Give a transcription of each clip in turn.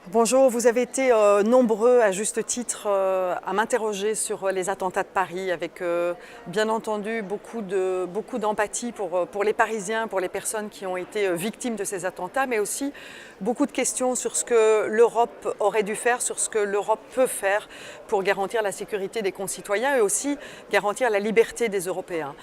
Bonjour, vous avez été nombreux à juste titre à m'interroger sur les attentats de Paris avec bien entendu beaucoup d'empathie pour les Parisiens, pour les personnes qui ont été victimes de ces attentats, mais aussi beaucoup de questions sur ce que l'Europe aurait dû faire, sur ce que l'Europe peut faire pour garantir la sécurité des concitoyens et aussi garantir la liberté des Européens.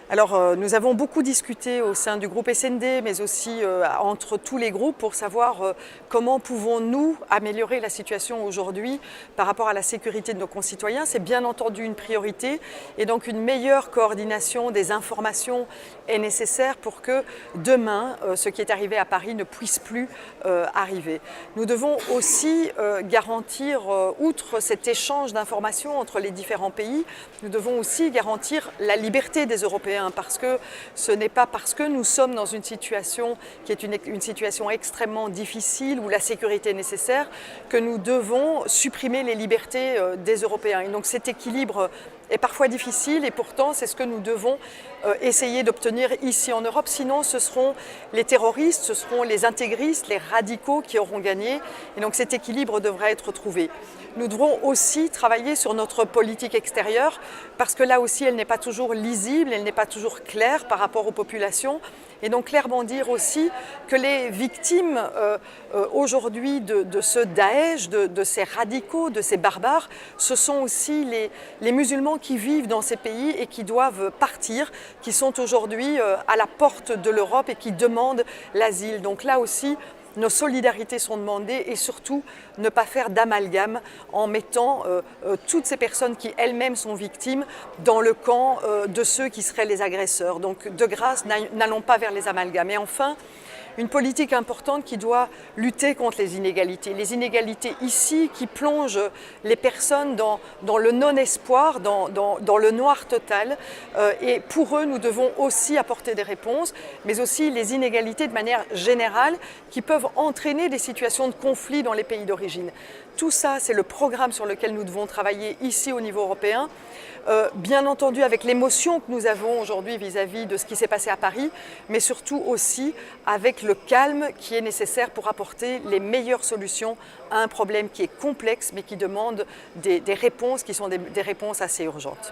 Alors nous avons beaucoup discuté au sein du groupe SND, mais aussi entre tous les groupes pour savoir comment pouvons-nous améliorer la situation aujourd'hui par rapport à la sécurité de nos concitoyens. C'est bien entendu une priorité et donc une meilleure coordination des informations est nécessaire pour que demain, ce qui est arrivé à Paris ne puisse plus arriver. Nous devons aussi garantir, outre cet échange d'informations entre les différents pays, nous devons aussi garantir la liberté des Européens. Parce que ce n'est pas parce que nous sommes dans une situation qui est une situation extrêmement difficile où la sécurité est nécessaire que nous devons supprimer les libertés des Européens. Et donc cet équilibre est parfois difficile et pourtant c'est ce que nous devons essayer d'obtenir ici en Europe. Sinon ce seront les terroristes, ce seront les intégristes, les radicaux qui auront gagné et donc cet équilibre devrait être trouvé. Nous devrons aussi travailler sur notre politique extérieure parce que là aussi elle n'est pas toujours lisible, elle n'est pas toujours claire par rapport aux populations. Et donc clairement dire aussi que les victimes aujourd'hui de ce Daesh, de ces radicaux, de ces barbares, ce sont aussi les musulmans qui vivent dans ces pays et qui doivent partir, qui sont aujourd'hui à la porte de l'Europe et qui demandent l'asile. Donc là aussi, nos solidarités sont demandées et surtout ne pas faire d'amalgame en mettant toutes ces personnes qui elles-mêmes sont victimes dans le camp de ceux qui seraient les agresseurs. Donc de grâce, n'allons pas vers les amalgames. Et enfin, une politique importante qui doit lutter contre les inégalités. Les inégalités ici qui plongent les personnes dans le non-espoir, dans le noir total. Et pour eux, nous devons aussi apporter des réponses, mais aussi les inégalités de manière générale qui peuvent entraîner des situations de conflit dans les pays d'origine. Tout ça, c'est le programme sur lequel nous devons travailler ici au niveau européen. Bien entendu avec l'émotion que nous avons aujourd'hui vis-à-vis de ce qui s'est passé à Paris, mais surtout aussi avec le calme qui est nécessaire pour apporter les meilleures solutions à un problème qui est complexe mais qui demande des réponses qui sont des réponses assez urgentes.